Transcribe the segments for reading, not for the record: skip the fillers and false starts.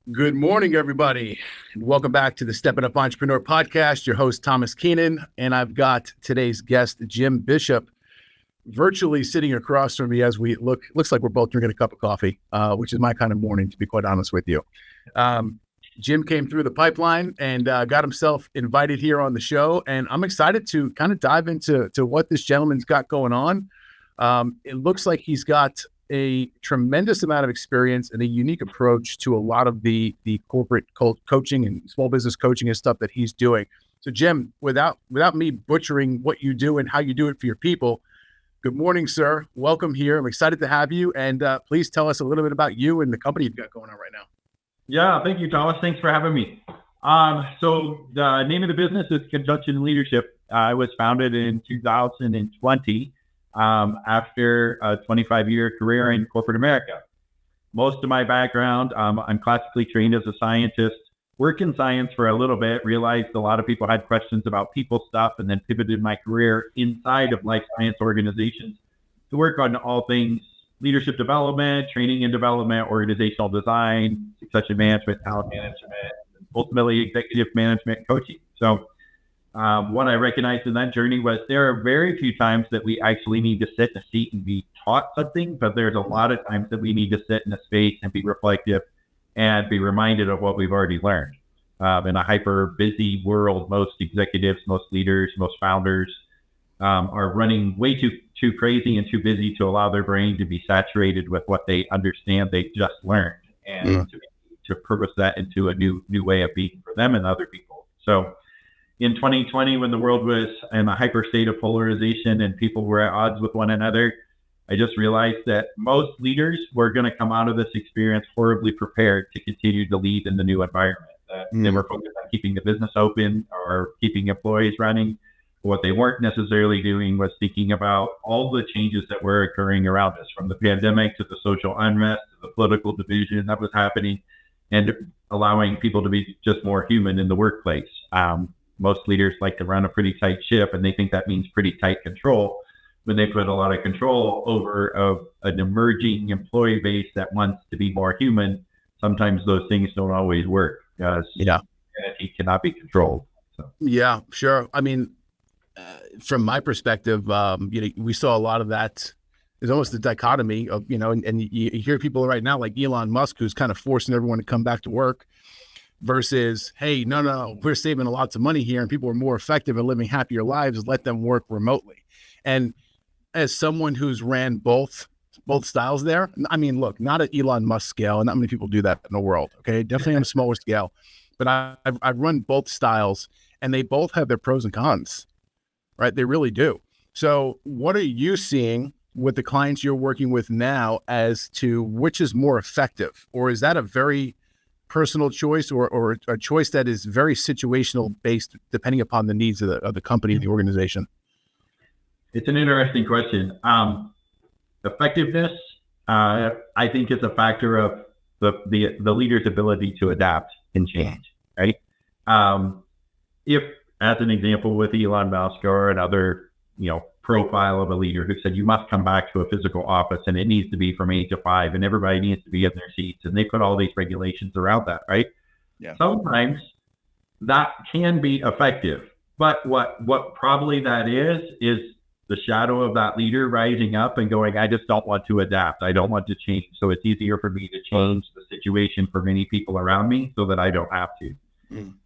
Good morning, everybody, and welcome back to the Stepping Up Entrepreneur Podcast. Your host, Tomas Keenan, and I've got today's guest, Jim Bishop, virtually sitting across from me as we looks like we're both drinking a cup of coffee, which is my kind of morning, to be quite honest with you. Jim came through the pipeline and got himself invited here on the show, and I'm excited to kind of dive into what this gentleman's got going on. It looks like he's got a tremendous amount of experience and a unique approach to a lot of the corporate coaching and small business coaching and stuff that he's doing. So Jim, without me butchering what you do and how you do it for your people, good morning, sir. Welcome here. I'm excited to have you. And please tell us a little bit about you and the company you've got going on right now. Yeah, thank you, Thomas. Thanks for having me. So the name of the business is Unmasking Leadership. I was founded in 2020. After a 25-year career in corporate America. Most of my background, I'm classically trained as a scientist, worked in science for a little bit, realized a lot of people had questions about people stuff, and then pivoted my career inside of life science organizations to work on all things leadership development, training and development, organizational design, succession management, talent management, and ultimately executive management coaching. So what I recognized in that journey was there are very few times that we actually need to sit in a seat and be taught something, but there's a lot of times that we need to sit in a space and be reflective and be reminded of what we've already learned. In a hyper busy world, most executives, most leaders, most founders are running way too crazy and too busy to allow their brain to be saturated with what they understand they just learned and to purpose that into a new way of being for them and other people. So in 2020, when the world was in a hyper state of polarization and people were at odds with one another, I just realized that most leaders were going to come out of this experience horribly prepared to continue to lead in the new environment. They were focused on keeping the business open or keeping employees running. What they weren't necessarily doing was thinking about all the changes that were occurring around us, from the pandemic to the social unrest to the political division that was happening, and allowing people to be just more human in the workplace. Most leaders like to run a pretty tight ship, and they think that means pretty tight control. When they put a lot of control over an emerging employee base that wants to be more human, sometimes those things don't always work because humanity cannot be controlled. So. Yeah, sure. I mean, from my perspective, we saw a lot of that. There's almost a dichotomy of, and you hear people right now like Elon Musk, who's kind of forcing everyone to come back to work. Versus, hey, no, we're saving lots of money here and people are more effective and living happier lives. Let them work remotely. And as someone who's ran both styles there, I mean, look, not at Elon Musk scale, not many people do that in the world. Okay, definitely on a smaller scale, but I've run both styles, and they both have their pros and cons, right? They really do. So, what are you seeing with the clients you're working with now as to which is more effective, or is that a very personal choice or a choice that is very situational based depending upon the needs of the company and the organization? It's an interesting question. Effectiveness, I think, is a factor of the leader's ability to adapt and change, right? If, as an example, with Elon Musk or another, profile of a leader who said you must come back to a physical office and it needs to be from 8 to 5 and everybody needs to be in their seats, and they put all these regulations around that, right? Yeah. Sometimes that can be effective, but what probably that is the shadow of that leader rising up and going, I just don't want to adapt. I don't want to change. So it's easier for me to change the situation for many people around me so that I don't have to.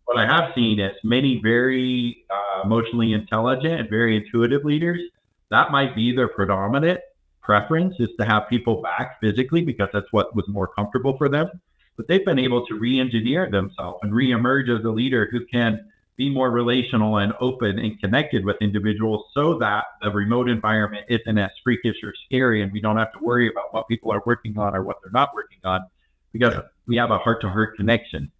What I have seen is many very emotionally intelligent and very intuitive leaders, that might be their predominant preference, is to have people back physically because that's what was more comfortable for them. But they've been able to re-engineer themselves and re-emerge as a leader who can be more relational and open and connected with individuals so that the remote environment isn't as freakish or scary and we don't have to worry about what people are working on or what they're not working on because we have a heart-to-heart connection.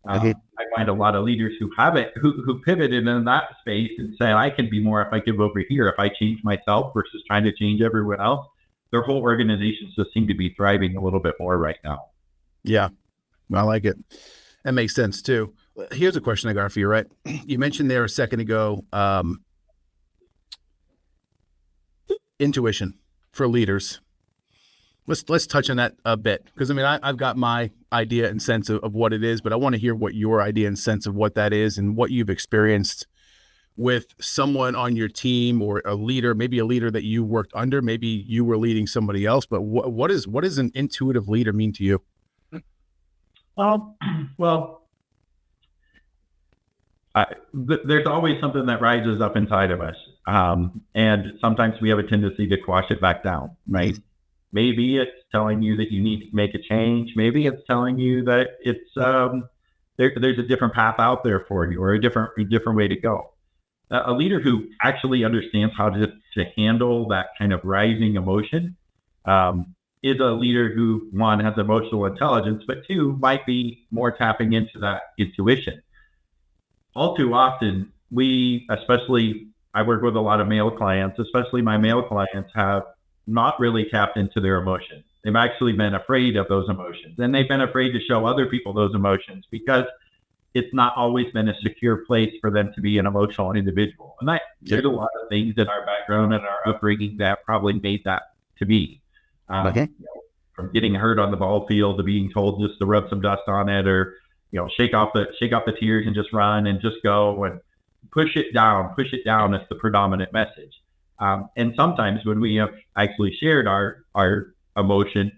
I find a lot of leaders who have it, who pivoted in that space and say, I can be more effective over here if I change myself versus trying to change everyone else. Their whole organizations just seem to be thriving a little bit more right now. Yeah, I like it. That makes sense too. Here's a question I got for you, right? You mentioned there a second ago, intuition for leaders. let's touch on that a bit, because I mean I've got my idea and sense of what it is, but I want to hear what your idea and sense of what that is and what you've experienced with someone on your team or a leader, maybe a leader that you worked under, maybe you were leading somebody else, but what does an intuitive leader mean to you? Well, there's always something that rises up inside of us. And sometimes we have a tendency to quash it back down, right? Maybe it's telling you that you need to make a change. Maybe it's telling you that it's there's a different path out there for you, or a different way to go. A leader who actually understands how to handle that kind of rising emotion is a leader who, one, has emotional intelligence, but two, might be more tapping into that intuition. All too often, I work with a lot of male clients, especially my male clients have not really tapped into their emotions. They've actually been afraid of those emotions, and they've been afraid to show other people those emotions because it's not always been a secure place for them to be an emotional individual. And there's a lot of things in our background and our upbringing that probably made that to be. From getting hurt on the ball field to being told just to rub some dust on it, or shake off the tears and just run and just go and push it down is the predominant message. And sometimes when we have actually shared our emotion,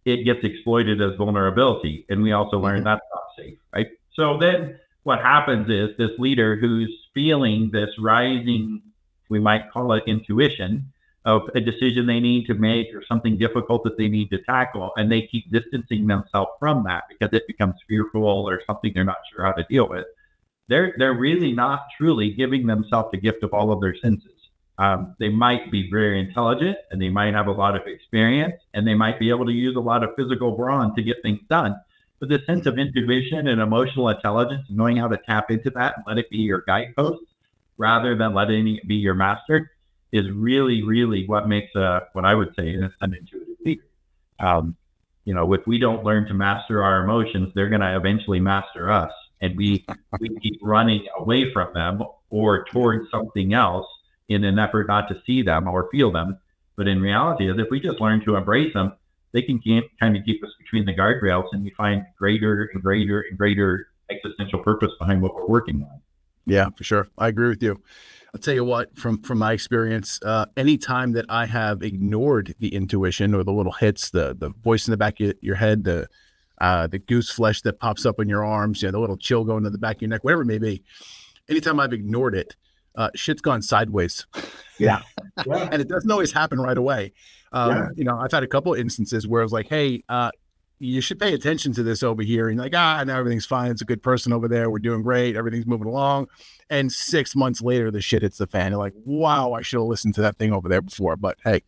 it gets exploited as vulnerability, and we also learn that's not safe, right? So then what happens is this leader who's feeling this rising, we might call it intuition, of a decision they need to make or something difficult that they need to tackle, and they keep distancing themselves from that because it becomes fearful or something they're not sure how to deal with. They're really not truly giving themselves the gift of all of their senses. They might be very intelligent, and they might have a lot of experience, and they might be able to use a lot of physical brawn to get things done. But the sense of intuition and emotional intelligence, knowing how to tap into that and let it be your guidepost rather than letting it be your master, is really, really what makes what I would say an intuitive leader. If we don't learn to master our emotions, they're going to eventually master us, and we keep running away from them or towards something else in an effort not to see them or feel them. But in reality, if we just learn to embrace them, they can kind of keep us between the guardrails, and we find greater and greater and greater existential purpose behind what we're working on. Yeah, for sure. I agree with you. I'll tell you what, from my experience, any time that I have ignored the intuition or the little hits, the voice in the back of your head, the goose flesh that pops up in your arms, the little chill going to the back of your neck, whatever it may be, anytime I've ignored it, shit's gone sideways. Yeah. And it doesn't always happen right away. I've had a couple of instances where I was like, hey, you should pay attention to this over here. And like, now everything's fine. It's a good person over there. We're doing great. Everything's moving along. And 6 months later, the shit hits the fan. You're like, wow, I should have listened to that thing over there before. But hey,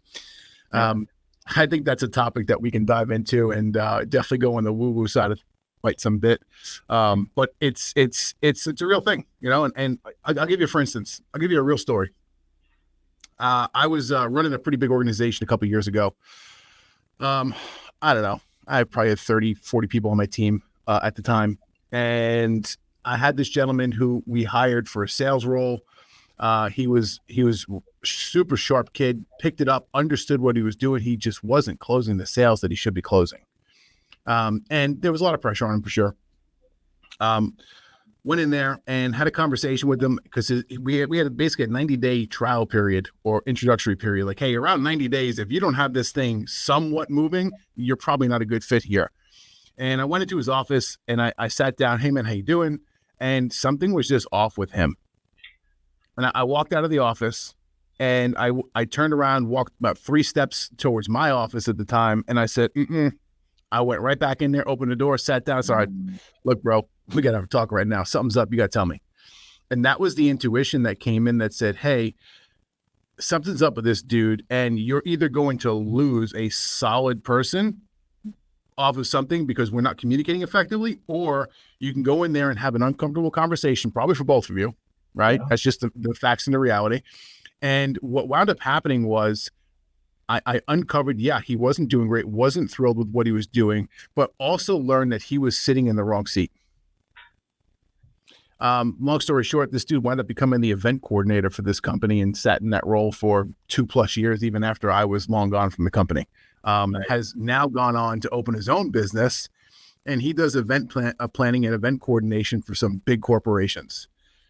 I think that's a topic that we can dive into and definitely go on the woo-woo side of quite some bit. But it's a real thing, and I'll give you, for instance, I'll give you a real story. I was running a pretty big organization a couple of years ago. I don't know. I probably had 30, 40 people on my team at the time. And I had this gentleman who we hired for a sales role. He was super sharp kid, picked it up, understood what he was doing. He just wasn't closing the sales that he should be closing. And there was a lot of pressure on him for sure. Went in there and had a conversation with him because we had basically a 90-day trial period or introductory period. Like, hey, around 90 days, if you don't have this thing somewhat moving, you're probably not a good fit here. And I went into his office and I sat down. Hey man, how you doing? And something was just off with him. And I walked out of the office and I turned around, walked about 3 steps towards my office at the time. And I said, I went right back in there, opened the door, sat down. Sorry, look, bro, we got to have a talk right now. Something's up. You got to tell me. And that was the intuition that came in that said, hey, something's up with this dude. And you're either going to lose a solid person off of something because we're not communicating effectively, or you can go in there and have an uncomfortable conversation, probably for both of you, right? Yeah. That's just the facts and the reality. And what wound up happening was I uncovered, he wasn't doing great, wasn't thrilled with what he was doing, but also learned that he was sitting in the wrong seat. Long story short, this dude wound up becoming the event coordinator for this company and sat in that role for 2+ years, even after I was long gone from the company. Has now gone on to open his own business, and he does event planning and event coordination for some big corporations.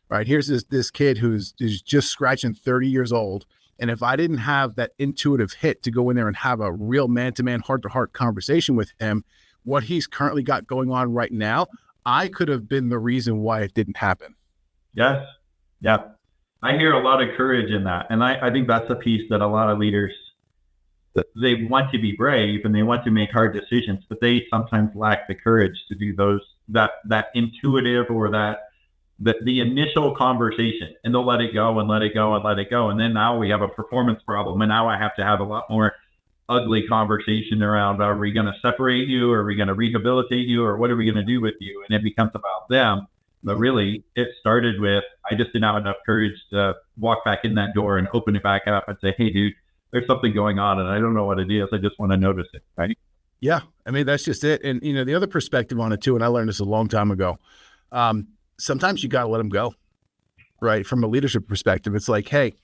Right, here's this kid who's just scratching 30 years old. And if I didn't have that intuitive hit to go in there and have a real man-to-man, heart-to-heart conversation with him, what he's currently got going on right now, I could have been the reason why it didn't happen. Yes. Yeah. I hear a lot of courage in that. And I think that's a piece that a lot of leaders, they want to be brave and they want to make hard decisions, but they sometimes lack the courage to do that intuitive or the initial conversation, and they'll let it go and let it go and let it go. And then now we have a performance problem. And now I have to have a lot more ugly conversation around, are we going to separate you? Or are we going to rehabilitate you? Or what are we going to do with you? And it becomes about them. But really, it started with, I just didn't have enough courage to walk back in that door and open it back up and say, hey, dude, there's something going on and I don't know what it is. I just want to notice it. Right? Yeah. I mean, that's just it. And, the other perspective on it too, and I learned this a long time ago, sometimes you got to let them go, right? From a leadership perspective, it's like, hey,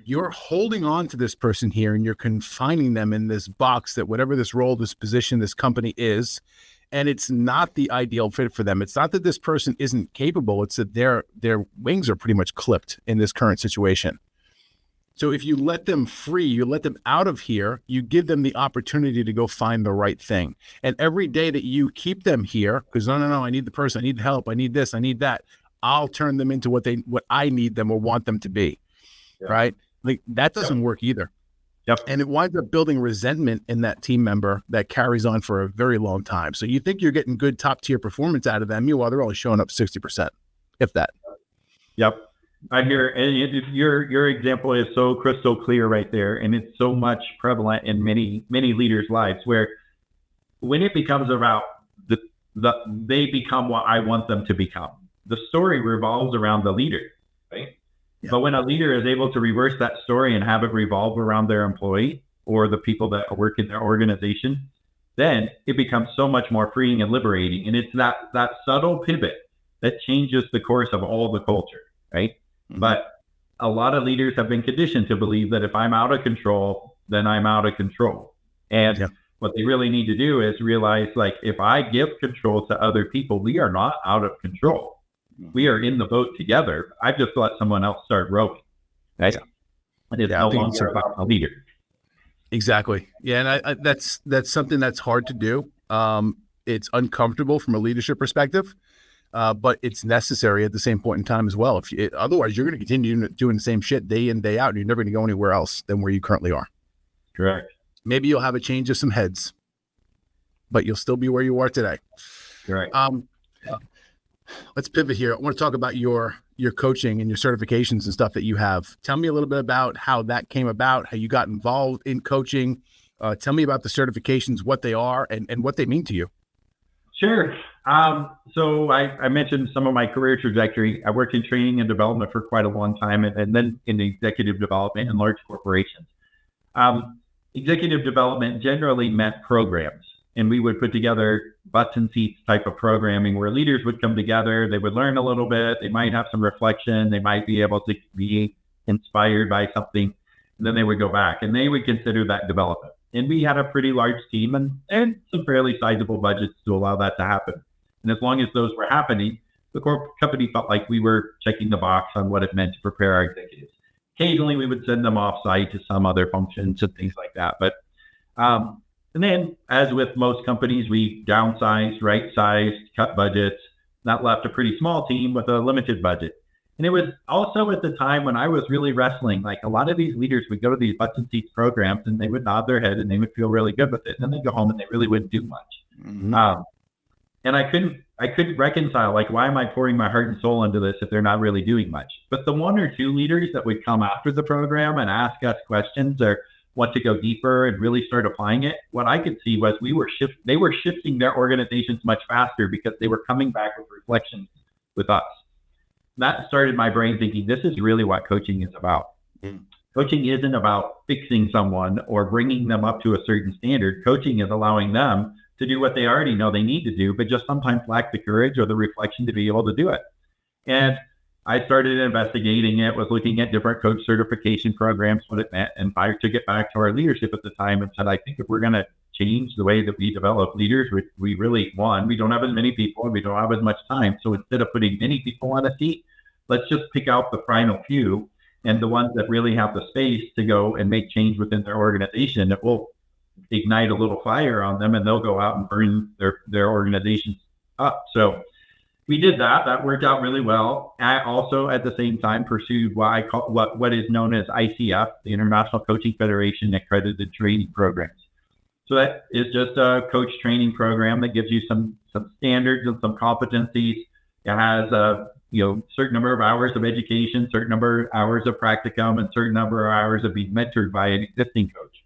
you're holding on to this person here and you're confining them in this box that whatever this role, this position, this company is, and it's not the ideal fit for them. It's not that this person isn't capable. It's that their wings are pretty much clipped in this current situation. So if you let them free, you let them out of here, you give them the opportunity to go find the right thing. And every day that you keep them here, because no, I need the person, I need help, I need this, I need that, I'll turn them into what I need them or want them to be, right? Like that doesn't work either. Yep. And it winds up building resentment in that team member that carries on for a very long time. So you think you're getting good top tier performance out of them, meanwhile they're only showing up 60%, if that. Yep. I hear, and your example is so crystal clear right there, and it's so much prevalent in many leaders' lives. Where when it becomes about they become what I want them to become, the story revolves around the leader, right? Yeah. But when a leader is able to reverse that story and have it revolve around their employee or the people that work in their organization, then it becomes so much more freeing and liberating. And it's that subtle pivot that changes the course of all the culture, right? Mm-hmm. But a lot of leaders have been conditioned to believe that if I'm out of control, then I'm out of control. And what they really need to do is realize, like, if I give control to other people, we are not out of control. Mm-hmm. We are in the boat together. I've just let someone else start rowing. Right? Yeah. And it's no longer about a leader. Exactly. Yeah. And that's something that's hard to do. It's uncomfortable from a leadership perspective. But it's necessary at the same point in time as well. Otherwise, you're going to continue doing the same shit day in, day out, and you're never going to go anywhere else than where you currently are. Correct. Maybe you'll have a change of some heads, but you'll still be where you are today. Correct. Let's pivot here. I want to talk about your coaching and your certifications and stuff that you have. Tell me a little bit about how that came about, how you got involved in coaching. Tell me about the certifications, what they are, and what they mean to you. Sure. So I mentioned some of my career trajectory. I worked in training and development for quite a long time, and then in executive development in large corporations. Executive development generally meant programs, and we would put together butts and seats type of programming where leaders would come together. They would learn a little bit. They might have some reflection. They might be able to be inspired by something, and then they would go back and they would consider that development. And we had a pretty large team and some fairly sizable budgets to allow that to happen. And as long as those were happening, the company felt like we were checking the box on what it meant to prepare our executives. Occasionally, we would send them off-site to some other functions and things like that. But and then, as with most companies, we downsized, right-sized, cut budgets. That left a pretty small team with a limited budget. And it was also at the time when I was really wrestling. Like, a lot of these leaders would go to these butts and seats programs and they would nod their head and they would feel really good with it. And then they'd go home and they really wouldn't do much. Mm-hmm. And I couldn't reconcile, like, why am I pouring my heart and soul into this if they're not really doing much? But the one or two leaders that would come after the program and ask us questions or want to go deeper and really start applying it, what I could see was they were shifting their organizations much faster because they were coming back with reflections with us. That started my brain thinking, this is really what coaching is about. Mm. Coaching isn't about fixing someone or bringing them up to a certain standard. Coaching is allowing them to do what they already know they need to do, but just sometimes lack the courage or the reflection to be able to do it. And I started investigating it, was looking at different coach certification programs, what it meant. And I took it back to our leadership at the time and said, I think if we're going to change the way that we develop leaders, we really, we don't have as many people and we don't have as much time. So instead of putting many people on a seat, let's just pick out the final few and the ones that really have the space to go and make change within their organization. It will ignite a little fire on them and they'll go out and burn their organizations up. So we did that. That worked out really well. I also, at the same time, pursued what I call what is known as ICF, the International Coaching Federation accredited training programs. So that is just a coach training program that gives you some standards and some competencies. It has a certain number of hours of education, certain number of hours of practicum, and certain number of hours of being mentored by an existing coach.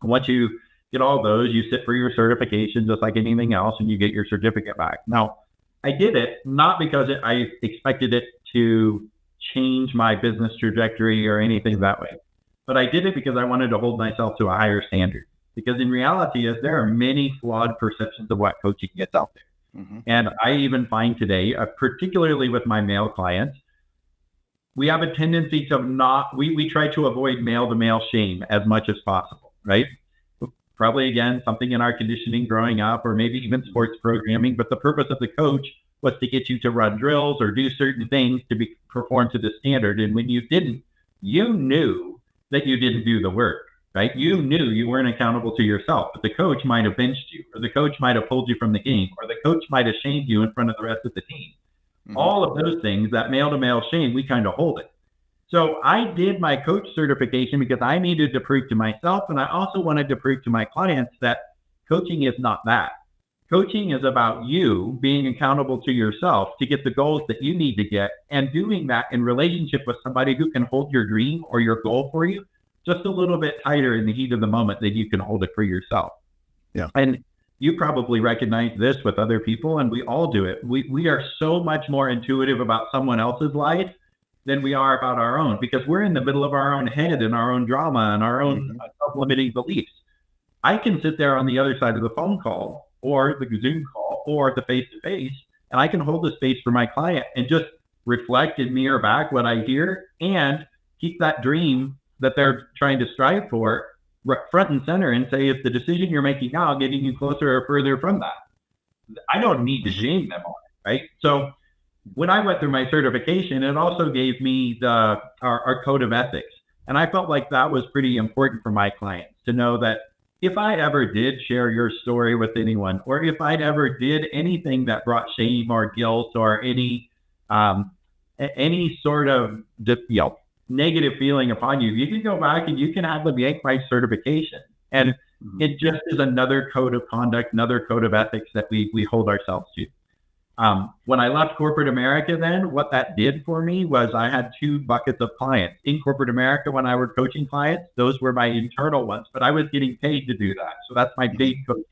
And once you get all those, you sit for your certification just like anything else, and you get your certificate back. Now, I did it not because I expected it to change my business trajectory or anything that way, but I did it because I wanted to hold myself to a higher standard. Because in reality, there are many flawed perceptions of what coaching gets out there. Mm-hmm. And I even find today, particularly with my male clients, we have a tendency to we try to avoid male-to-male shame as much as possible, right? Probably, again, something in our conditioning growing up or maybe even sports programming. But the purpose of the coach was to get you to run drills or do certain things to perform to the standard. And when you didn't, you knew that you didn't do the work, right? You knew you weren't accountable to yourself, but the coach might have benched you, or the coach might have pulled you from the game, or the coach might have shamed you in front of the rest of the team. Mm-hmm. All of those things, that male-to-male shame, we kind of hold it. So I did my coach certification because I needed to prove to myself, and I also wanted to prove to my clients that coaching is not that. Coaching is about you being accountable to yourself to get the goals that you need to get, and doing that in relationship with somebody who can hold your dream or your goal for you just a little bit tighter in the heat of the moment than you can hold it for yourself. Yeah. And you probably recognize this with other people, and we all do it. We are so much more intuitive about someone else's life than we are about our own, because we're in the middle of our own head and our own drama and our own self-limiting beliefs. I can sit there on the other side of the phone call or the Zoom call or the face-to-face, and I can hold the space for my client and just reflect and mirror back what I hear and keep that dream that they're trying to strive for front and center and say, if the decision you're making now getting you closer or further from that, I don't need to shame them on it, right? So when I went through my certification, it also gave me our code of ethics. And I felt like that was pretty important for my clients to know that if I ever did share your story with anyone, or if I ever did anything that brought shame or guilt or any sort of negative feeling upon you, you can go back and you can have them yank my certification. And it just is another code of conduct, another code of ethics that we hold ourselves to. When I left corporate America, then what that did for me was I had two buckets of clients. In corporate America, when I were coaching clients, those were my internal ones, but I was getting paid to do that. So that's my paid coaching.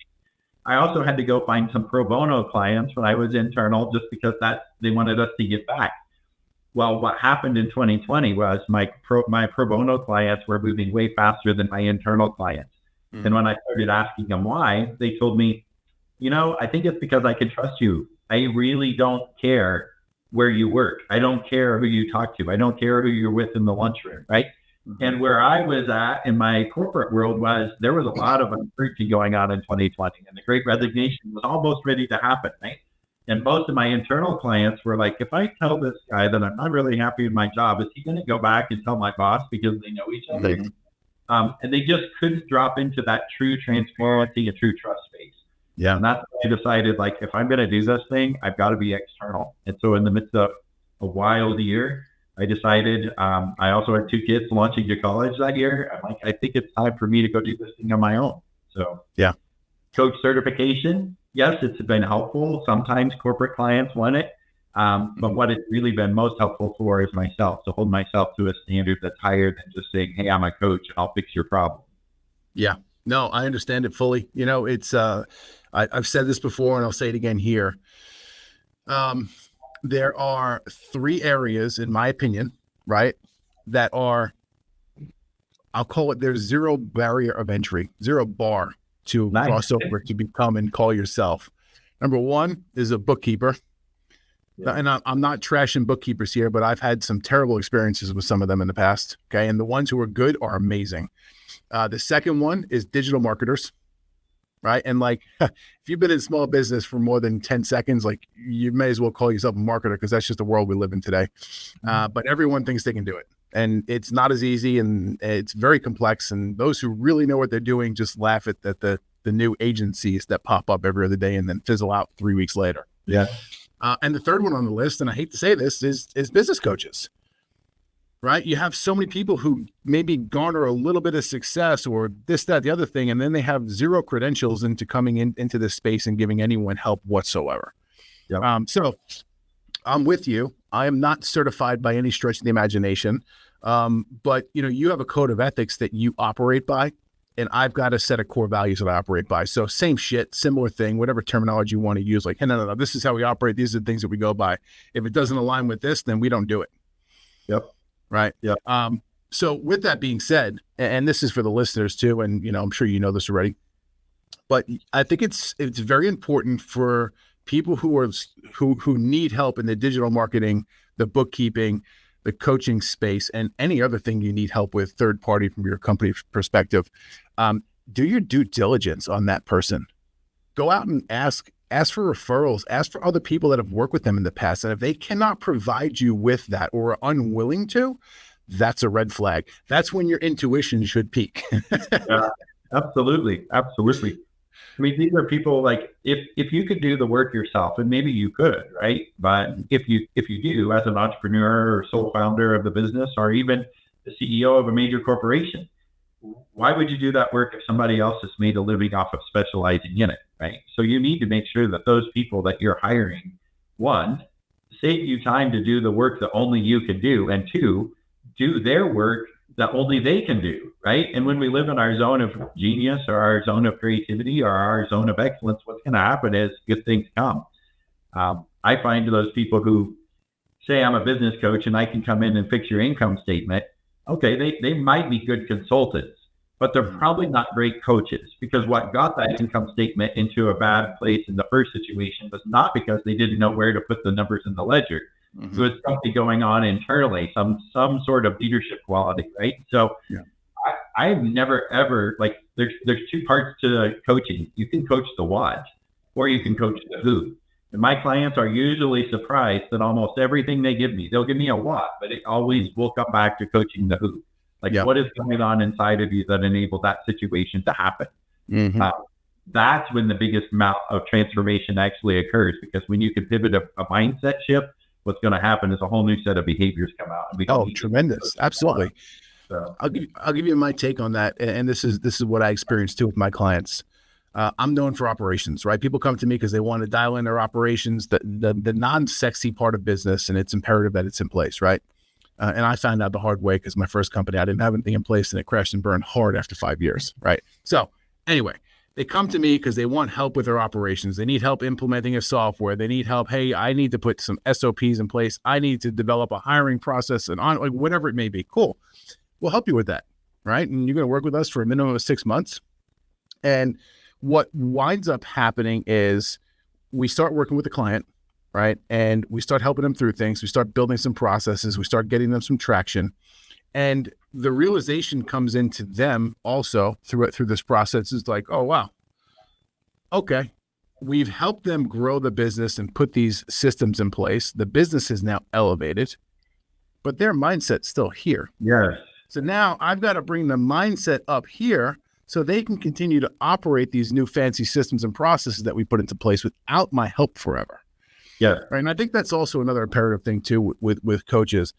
I also had to go find some pro bono clients when I was internal, just because they wanted us to give back. Well, what happened in 2020 was my pro bono clients were moving way faster than my internal clients. Mm-hmm. And when I started asking them why, they told me, I think it's because I can trust you. I really don't care where you work. I don't care who you talk to. I don't care who you're with in the lunchroom, right? Mm-hmm. And where I was at in my corporate world was there was a lot of uncertainty going on in 2020, and the Great Resignation was almost ready to happen, right? And most of my internal clients were like, if I tell this guy that I'm not really happy with my job, is he going to go back and tell my boss because they know each other? And they just couldn't drop into that true transparency and true trust space. Yeah. And that's why I decided, like, if I'm going to do this thing, I've got to be external. And so in the midst of a wild year, I decided, I also had two kids launching to college that year. I'm like, I think it's time for me to go do this thing on my own. So yeah, coach certification. Yes, it's been helpful. Sometimes corporate clients want it. But what it's really been most helpful for is myself, to hold myself to a standard that's higher than just saying, hey, I'm a coach, I'll fix your problem. Yeah, no, I understand it fully. It's, I've said this before and I'll say it again here. There are three areas, in my opinion, right, that are, I'll call it, there's zero barrier of entry, zero bar to cross over to become and call yourself. Number one is a bookkeeper. Yeah. And I'm not trashing bookkeepers here, but I've had some terrible experiences with some of them in the past. Okay. And the ones who are good are amazing. The second one is digital marketers, right? And like, if you've been in small business for more than 10 seconds, like you may as well call yourself a marketer because that's just the world we live in today. But everyone thinks they can do it. And it's not as easy and it's very complex. And those who really know what they're doing just laugh at the new agencies that pop up every other day and then fizzle out 3 weeks later. Yeah. And the third one on the list, and I hate to say this, is business coaches, right? You have so many people who maybe garner a little bit of success or this, that, the other thing, and then they have zero credentials into coming into this space and giving anyone help whatsoever. Yep. So I'm with you. I am not certified by any stretch of the imagination, but you have a code of ethics that you operate by. And I've got a set of core values that I operate by. So same shit, similar thing, whatever terminology you want to use, like, hey, no, this is how we operate. These are the things that we go by. If it doesn't align with this, then we don't do it. Yep. Right. Yep. So with that being said, and this is for the listeners too, and I'm sure you know this already, but I think it's very important for people who need help in the digital marketing, the bookkeeping, the coaching space, and any other thing you need help with third party from your company perspective. Do your due diligence on that person. Go out and ask for referrals, ask for other people that have worked with them in the past. And if they cannot provide you with that or are unwilling to, that's a red flag. That's when your intuition should peak. Yeah, absolutely. Absolutely. I mean, these are people like, if you could do the work yourself, and maybe you could, right? But if you do as an entrepreneur or sole founder of the business, or even the CEO of a major corporation, why would you do that work if somebody else has made a living off of specializing in it, right? So you need to make sure that those people that you're hiring, one, save you time to do the work that only you can do, and two, do their work that only they can do, right? And when we live in our zone of genius or our zone of creativity or our zone of excellence, what's going to happen is good things come. I find those people who say, I'm a business coach and I can come in and fix your income statement. Okay, they might be good consultants, but they're probably not great coaches, because what got that income statement into a bad place in the first situation was not because they didn't know where to put the numbers in the ledger. Mm-hmm. There was something going on internally, some sort of leadership quality, right? So yeah. I've never ever, like, there's two parts to coaching. You can coach the what, or you can coach the who. And my clients are usually surprised that almost everything they give me, they'll give me a what, but it always will come back to coaching the who. Like, what is going on inside of you that enabled that situation to happen? Mm-hmm. That's when the biggest amount of transformation actually occurs, because when you can pivot a mindset shift, what's going to happen is a whole new set of behaviors come out. And tremendous. Absolutely. So I'll give you my take on that. And this is what I experienced too with my clients. I'm known for operations, right? People come to me because they want to dial in their operations, the non-sexy part of business, and it's imperative that it's in place, right? And I found out the hard way because my first company, I didn't have anything in place, and it crashed and burned hard after 5 years, right? So anyway, they come to me because they want help with their operations. They need help implementing a software. They need help. Hey, I need to put some SOPs in place. I need to develop a hiring process and like whatever it may be. Cool. We'll help you with that, right? And you're going to work with us for a minimum of 6 months. And what winds up happening is we start working with the client, right? And we start helping them through things. We start building some processes. We start getting them some traction. And the realization comes into them also through this process is like, oh, wow. Okay. We've helped them grow the business and put these systems in place. The business is now elevated, but their mindset's still here. Yes. So now I've got to bring the mindset up here so they can continue to operate these new fancy systems and processes that we put into place without my help forever. Yeah. Right. And I think that's also another imperative thing too with coaches.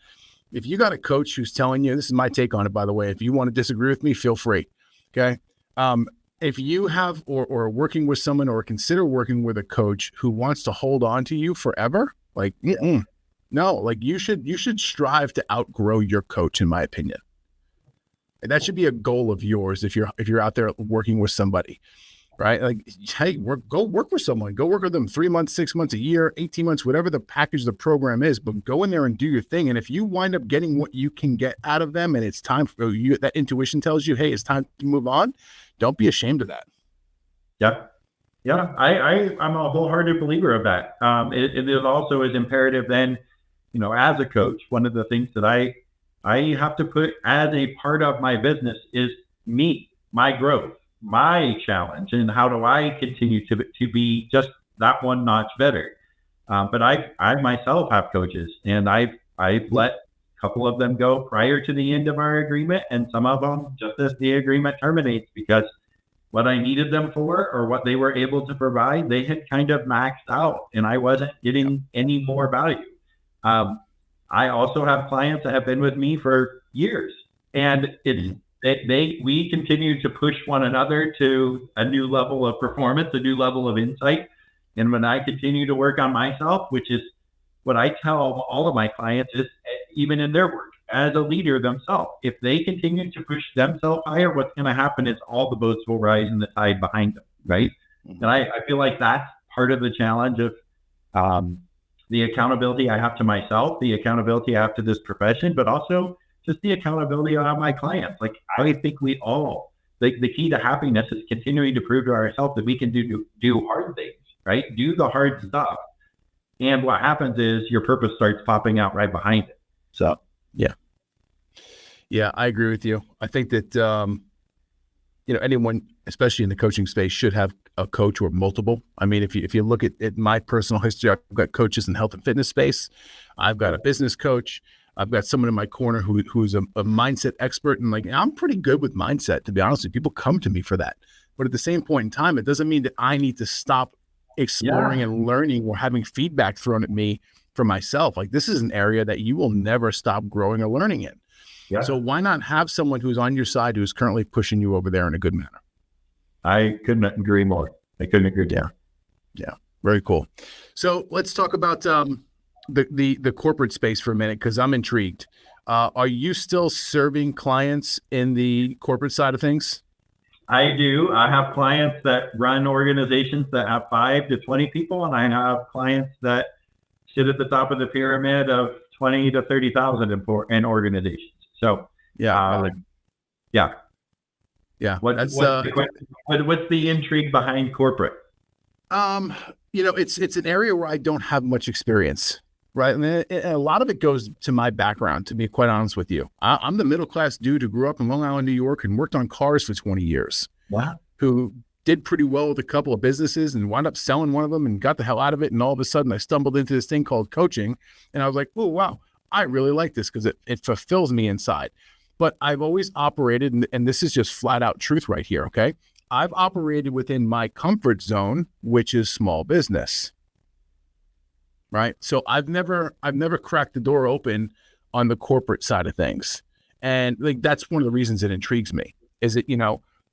If you got a coach who's telling you, this is my take on it, by the way, if you want to disagree with me, feel free. Okay. If you have or working with someone or consider working with a coach who wants to hold on to you forever, like, no, like you should strive to outgrow your coach, in my opinion. And that should be a goal of yours if you're out there working with somebody. Right? Like, hey, go work with someone. Go work with them 3 months, 6 months, a year, 18 months, whatever the package, the program is, but go in there and do your thing. And if you wind up getting what you can get out of them and it's time for you, that intuition tells you, hey, it's time to move on. Don't be ashamed of that. Yeah. Yeah, I'm a wholehearted believer of that. It is also is imperative then, as a coach, one of the things that I have to put as a part of my business is me, my growth, my challenge, and how do I continue to be just that one notch better. But I myself have coaches, and I've let a couple of them go prior to the end of our agreement, and some of them just as the agreement terminates because what I needed them for or what they were able to provide, they had kind of maxed out, and I wasn't getting any more value. Um, I also have clients that have been with me for years, and we continue to push one another to a new level of performance, a new level of insight. And when I continue to work on myself, which is what I tell all of my clients, is even in their work as a leader themselves, if they continue to push themselves higher, what's going to happen is all the boats will rise in the tide behind them, right? Mm-hmm. And I feel like that's part of the challenge of the accountability I have to myself, the accountability I have to this profession, but also just the accountability I have my clients. Like, I think we all, the key to happiness is continuing to prove to ourselves that we can do hard things, right? Do the hard stuff. And what happens is your purpose starts popping out right behind it. So, yeah, I agree with you. I think that, anyone, especially in the coaching space, should have a coach or multiple. I mean, if you look at my personal history, I've got coaches in the health and fitness space. I've got a business coach. I've got someone in my corner who's a mindset expert. And like, I'm pretty good with mindset, to be honest with you. People come to me for that. But at the same point in time, it doesn't mean that I need to stop exploring and learning or having feedback thrown at me for myself. Like, this is an area that you will never stop growing or learning in. Yeah. So why not have someone who's on your side who's currently pushing you over there in a good manner? I couldn't agree more. I couldn't agree more. Yeah. Very cool. So let's talk about the corporate space for a minute, because I'm intrigued. Are you still serving clients in the corporate side of things? I do. I have clients that run organizations that have 5 to 20 people, and I have clients that sit at the top of the pyramid of 20 to 30,000 in organizations. So, yeah. What's the intrigue behind corporate? It's an area where I don't have much experience, right? I mean, a lot of it goes to my background, to be quite honest with you. I'm the middle-class dude who grew up in Long Island, New York, and worked on cars for 20 years. Wow. Who did pretty well with a couple of businesses and wound up selling one of them and got the hell out of it. And all of a sudden I stumbled into this thing called coaching. And I was like, oh, wow, I really like this because it fulfills me inside. But I've always operated, and this is just flat out truth right here, okay? I've operated within my comfort zone, which is small business, right? So I've never cracked the door open on the corporate side of things. And like, that's one of the reasons it intrigues me. Is it,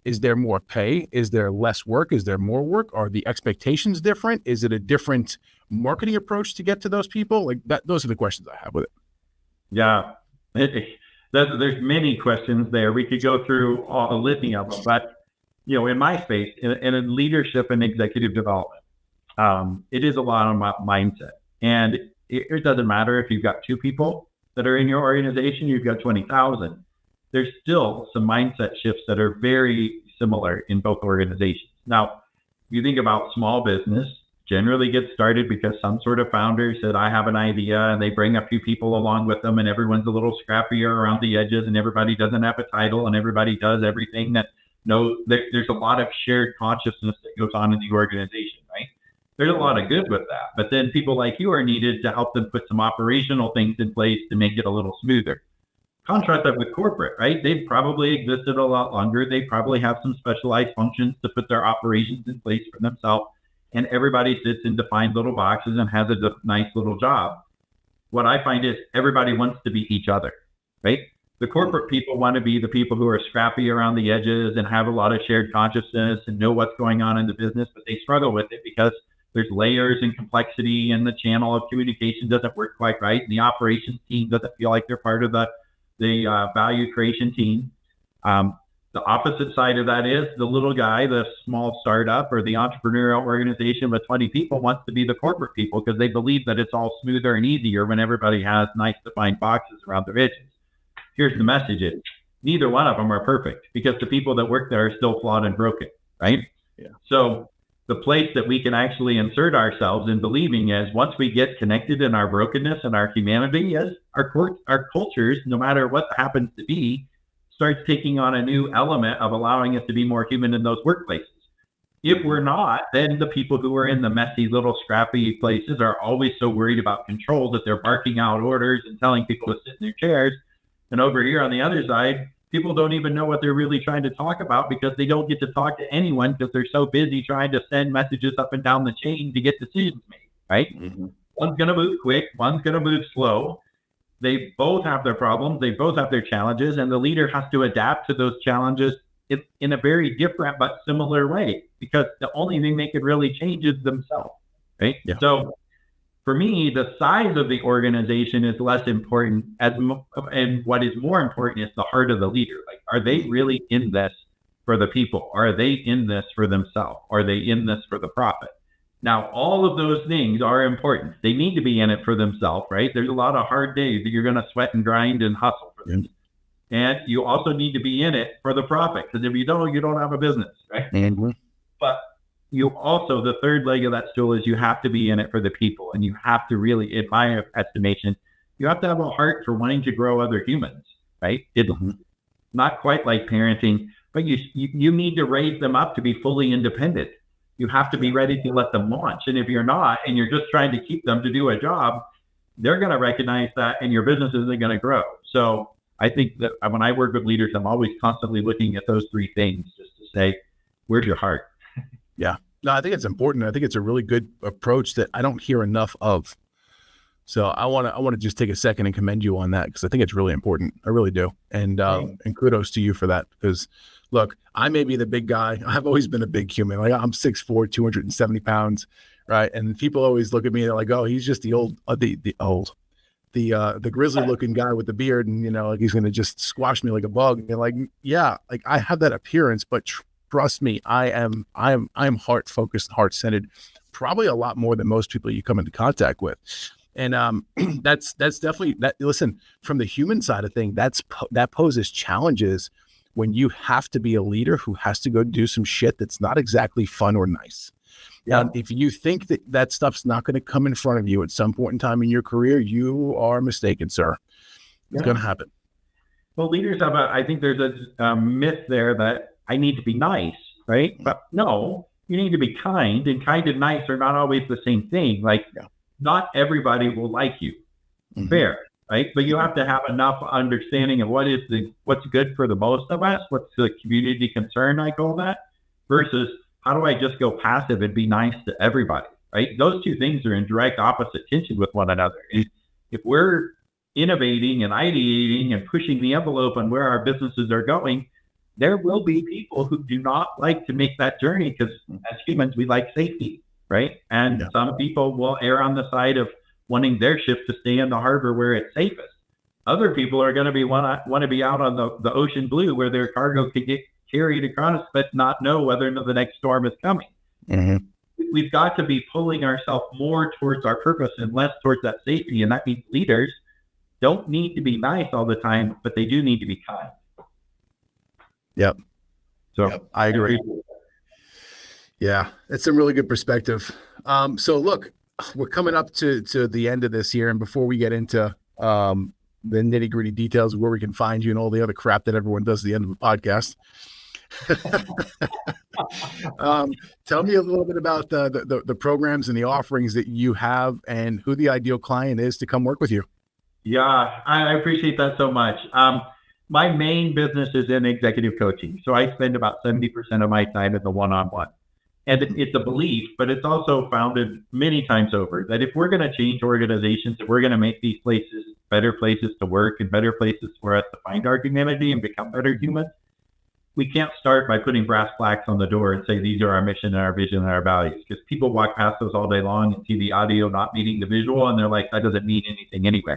is there more pay? Is there less work? Is there more work? Are the expectations different? Is it a different marketing approach to get to those people? Like that, those are the questions I have with it. Yeah. There's many questions there. We could go through a litany of them, but in my space, in leadership and executive development, it is a lot on my mindset. And it doesn't matter if you've got 2 people that are in your organization, you've got 20,000. There's still some mindset shifts that are very similar in both organizations. Now, if you think about small business, generally gets started because some sort of founder said, I have an idea, and they bring a few people along with them, and everyone's a little scrappier around the edges, and everybody doesn't have a title, and everybody does everything there's a lot of shared consciousness that goes on in the organization, right? There's a lot of good with that. But then people like you are needed to help them put some operational things in place to make it a little smoother. Contrast that with corporate, right? They've probably existed a lot longer. They probably have some specialized functions to put their operations in place for themselves. And everybody sits in defined little boxes and has a nice little job. What I find is everybody wants to be each other, right? The corporate people want to be the people who are scrappy around the edges and have a lot of shared consciousness and know what's going on in the business, but they struggle with it because there's layers and complexity, and the channel of communication doesn't work quite right. And the operations team doesn't feel like they're part of the value creation team. The opposite side of that is the little guy, the small startup or the entrepreneurial organization with 20 people wants to be the corporate people because they believe that it's all smoother and easier when everybody has nice defined boxes around their edges. Here's the message is neither one of them are perfect because the people that work there are still flawed and broken, right? Yeah. So the place that we can actually insert ourselves in believing is once we get connected in our brokenness and our humanity, as our cultures, no matter what happens to be, starts taking on a new element of allowing us to be more human in those workplaces. If we're not, then the people who are in the messy little scrappy places are always so worried about control that they're barking out orders and telling people to sit in their chairs. And over here on the other side, people don't even know what they're really trying to talk about because they don't get to talk to anyone because they're so busy trying to send messages up and down the chain to get decisions made, right? Mm-hmm. One's going to move quick, one's going to move slow. They both have their problems, they both have their challenges, and the leader has to adapt to those challenges in a very different but similar way, because the only thing they could really change is themselves, right? Yeah. So for me, the size of the organization is less important, and what is more important is the heart of the leader. Like, are they really in this for the people? Are they in this for themselves? Are they in this for the profit? Now, all of those things are important. They need to be in it for themselves, right? There's a lot of hard days that you're going to sweat and grind and hustle for them. And you also need to be in it for the profit, because if you don't have a business, right? Mm-hmm. But you also, the third leg of that stool is you have to be in it for the people. And you have to really, in my estimation, you have to have a heart for wanting to grow other humans, right? It's not quite like parenting, but you need to raise them up to be fully independent. You have to be ready to let them launch. And if you're not, and you're just trying to keep them to do a job, they're going to recognize that and your business isn't going to grow. So I think that when I work with leaders, I'm always constantly looking at those three things just to say, where's your heart? Yeah. No, I think it's important. I think it's a really good approach that I don't hear enough of. So I want to just take a second and commend you on that, because I think it's really important. I really do. And kudos to you for that, because look, I may be the big guy. I've always been a big human. Like, I'm 6'4", 270 pounds. Right. And people always look at me, they're like, oh, he's just the grizzly looking guy with the beard, and, like he's going to just squash me like a bug. And like, yeah, like I have that appearance, but trust me, I am heart focused, heart centered, probably a lot more than most people you come into contact with. And that's definitely that. Listen, from the human side of things, that poses challenges when you have to be a leader who has to go do some shit that's not exactly fun or nice. Yeah. If you think that stuff's not going to come in front of you at some point in time in your career, you are mistaken, sir. It's going to happen. Well, leaders have I think there's a myth there that I need to be nice, right? But no, you need to be kind, and kind and nice are not always the same thing. Like, not everybody will like you. Mm-hmm. Fair, right? But you have to have enough understanding of what's good for the most of us, what's the community concern, I call that, versus how do I just go passive and be nice to everybody, right? Those two things are in direct opposite tension with one another. And if we're innovating and ideating and pushing the envelope on where our businesses are going, there will be people who do not like to make that journey, because as humans, we like safety, right? And some people will err on the side of wanting their ship to stay in the harbor where it's safest. Other people are going to want to be out on the ocean blue where their cargo can get carried across, but not know whether the next storm is coming. Mm-hmm. We've got to be pulling ourselves more towards our purpose and less towards that safety. And that means leaders don't need to be nice all the time, but they do need to be kind. Yep. So I agree. Yeah, that's a really good perspective. So look, we're coming up to the end of this here. And before we get into the nitty gritty details of where we can find you and all the other crap that everyone does at the end of the podcast, tell me a little bit about the programs and the offerings that you have, and who the ideal client is to come work with you. Yeah, I appreciate that so much. My main business is in executive coaching. So I spend about 70% of my time in the one-on-one. And it's a belief, but it's also founded many times over, that if we're going to change organizations, if we're going to make these places better places to work and better places for us to find our humanity and become better humans, we can't start by putting brass plaques on the door and say, these are our mission and our vision and our values. Because people walk past those all day long and see the audio not meeting the visual, and they're like, that doesn't mean anything anyway.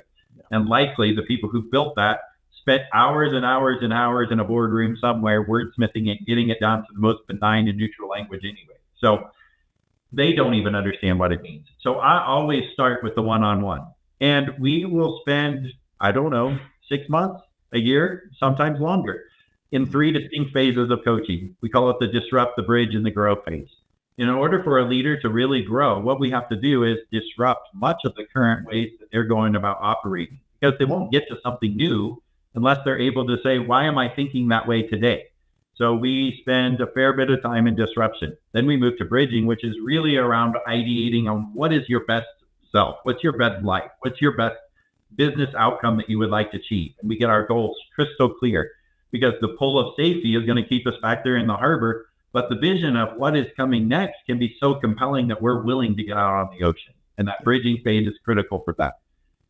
And likely the people who built that spent hours and hours and hours in a boardroom somewhere wordsmithing it, getting it down to the most benign and neutral language anyway. So they don't even understand what it means. So I always start with the one-on-one. And we will spend, 6 months, a year, sometimes longer, in 3 distinct phases of coaching. We call it the disrupt, the bridge, and the grow phase. In order for a leader to really grow, what we have to do is disrupt much of the current ways that they're going about operating, because they won't get to something new unless they're able to say, why am I thinking that way today? So we spend a fair bit of time in disruption. Then we move to bridging, which is really around ideating on what is your best self? What's your best life? What's your best business outcome that you would like to achieve? And we get our goals crystal clear, because the pull of safety is going to keep us back there in the harbor. But the vision of what is coming next can be so compelling that we're willing to get out on the ocean. And that bridging phase is critical for that.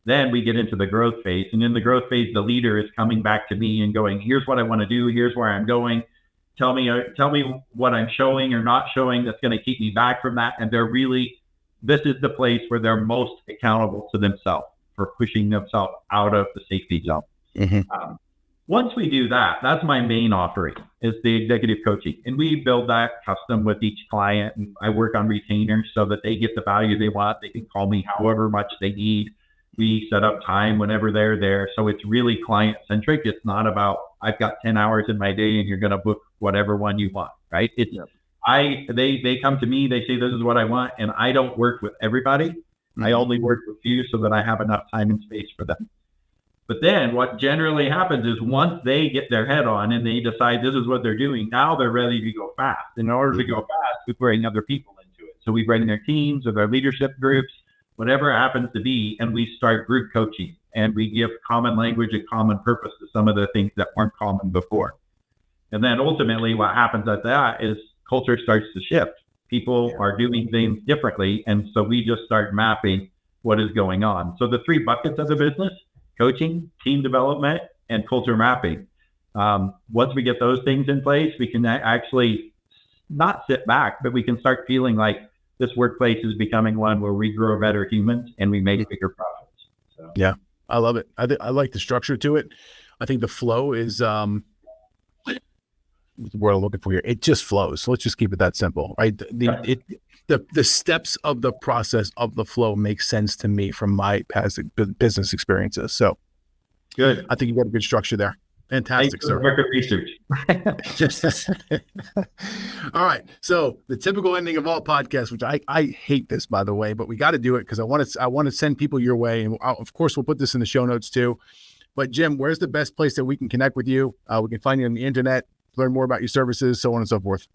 Then we get into the growth phase. And in the growth phase, the leader is coming back to me and going, here's what I want to do. Here's where I'm going. Tell me what I'm showing or not showing that's going to keep me back from that. And this is the place where they're most accountable to themselves for pushing themselves out of the safety zone. Mm-hmm. Once we do that, that's my main offering, is the executive coaching. And we build that custom with each client. And I work on retainers so that they get the value they want. They can call me however much they need. We set up time whenever they're there. So it's really client centric. It's not about, I've got 10 hours in my day and you're going to book whatever one you want, right? It's, they come to me, they say, this is what I want. And I don't work with everybody. Mm-hmm. I only work with you so that I have enough time and space for them. But then what generally happens is once they get their head on and they decide this is what they're doing, now they're ready to go fast. In order to go fast, we bring other people into it. So we bring their teams or their leadership groups, whatever it happens to be, and we start group coaching. And we give common language and common purpose to some of the things that weren't common before. And then ultimately what happens at that is culture starts to shift. People are doing things differently. And so we just start mapping what is going on. So the three buckets of the business: coaching, team development, and culture mapping. Once we get those things in place, we can actually not sit back, but we can start feeling like this workplace is becoming one where we grow better humans and we make bigger profits. So. Yeah, I love it. I like the structure to it. I think the flow is what's the word I'm looking for here. It just flows. So let's just keep it that simple, right? The steps of the process of the flow make sense to me from my past business experiences. So good. I think you got a good structure there. Fantastic, sir. Market research. All right. So the typical ending of all podcasts, which I hate this, by the way, but we got to do it because I want to send people your way. And of course, we'll put this in the show notes too. But Jim, where's the best place that we can connect with you? We can find you on the internet, learn more about your services, so on and so forth.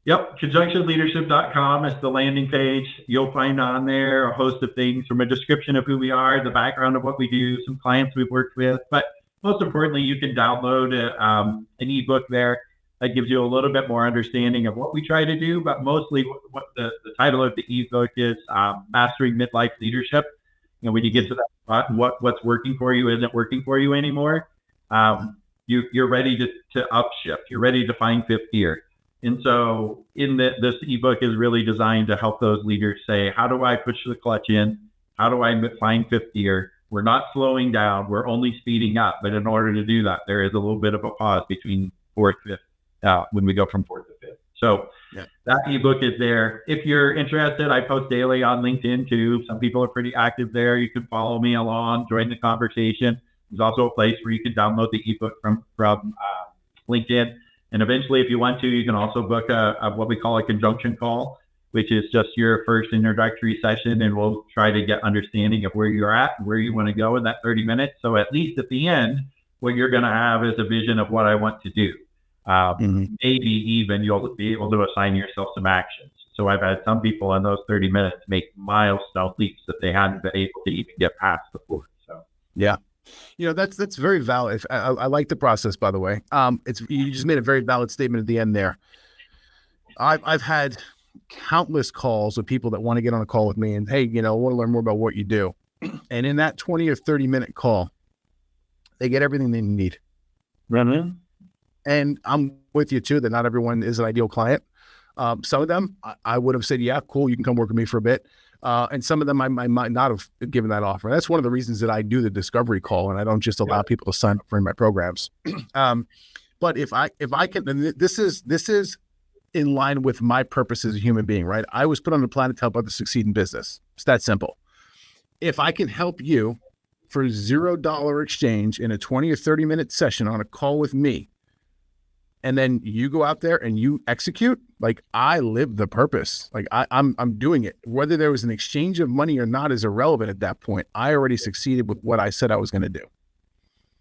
Yep. Conjunctionleadership.com is the landing page. You'll find on there a host of things, from a description of who we are, the background of what we do, some clients we've worked with. But most importantly, you can download an ebook there that gives you a little bit more understanding of what we try to do. But mostly what the title of the ebook is, Mastering Midlife Leadership. When you get to that spot, what's working for you isn't working for you anymore. You're ready to upshift. You're ready to find fifth gear. And so this ebook is really designed to help those leaders say, how do I push the clutch in? How do I find fifth gear? We're not slowing down. We're only speeding up. But in order to do that, there is a little bit of a pause between fourth, fifth, when we go from fourth to fifth. So that ebook is there. If you're interested, I post daily on LinkedIn too. Some people are pretty active there. You can follow me along, join the conversation. There's also a place where you can download the ebook from LinkedIn. And eventually, if you want to, you can also book a what we call a conjunction call, which is just your first introductory session. And we'll try to get understanding of where you're at and where you want to go in that 30 minutes. So at least at the end, what you're going to have is a vision of what I want to do. Maybe even you'll be able to assign yourself some actions. So I've had some people in those 30 minutes make milestone leaps that they hadn't been able to even get past before. So yeah. That's very valid. I like the process, by the way. You just made a very valid statement at the end there. I've had countless calls with people that want to get on a call with me and, hey, I want to learn more about what you do. And in that 20 or 30 minute call, they get everything they need. Mm-hmm. And I'm with you too, that not everyone is an ideal client. Some of them I would have said, yeah, cool, you can come work with me for a bit. And some of them I might not have given that offer. That's one of the reasons that I do the discovery call and I don't just allow people to sign up for my programs. But if I can, and this is in line with my purpose as a human being, right? I was put on the planet to help others succeed in business. It's that simple. If I can help you for $0 exchange in a 20 or 30 minute session on a call with me, and then you go out there and you execute, like I live the purpose. Like I'm doing it. Whether there was an exchange of money or not is irrelevant at that point. I already succeeded with what I said I was going to do.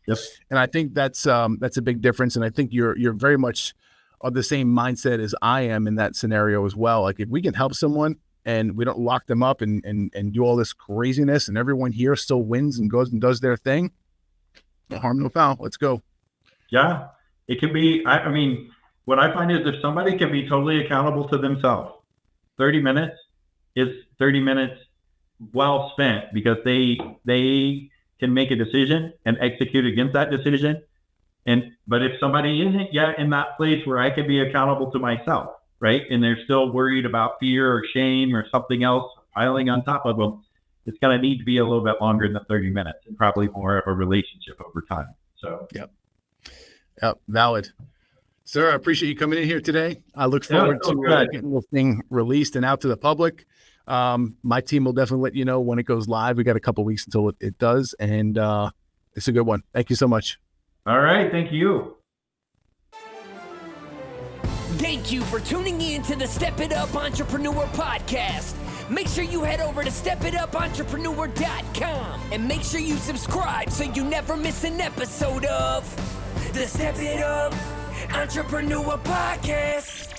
Yes. And I think that's a big difference. And I think you're very much of the same mindset as I am in that scenario as well. Like if we can help someone and we don't lock them up and do all this craziness and everyone here still wins and goes and does their thing, no harm, no foul. Let's go. Yeah. It can be, I mean, what I find is if somebody can be totally accountable to themselves, 30 minutes is 30 minutes well spent, because they can make a decision and execute against that decision. But if somebody isn't yet in that place where I can be accountable to myself, right, and they're still worried about fear or shame or something else piling on top of them, it's going to need to be a little bit longer than 30 minutes and probably more of a relationship over time. So, Yep, valid. Sir, I appreciate you coming in here today. I look forward to getting the thing released and out to the public. My team will definitely let you know when it goes live. We got a couple weeks until it does, and it's a good one. Thank you so much. All right. Thank you. Thank you for tuning in to the Step It Up Entrepreneur Podcast. Make sure you head over to stepitupentrepreneur.com and make sure you subscribe so you never miss an episode of the Step It Up Entrepreneur Podcast.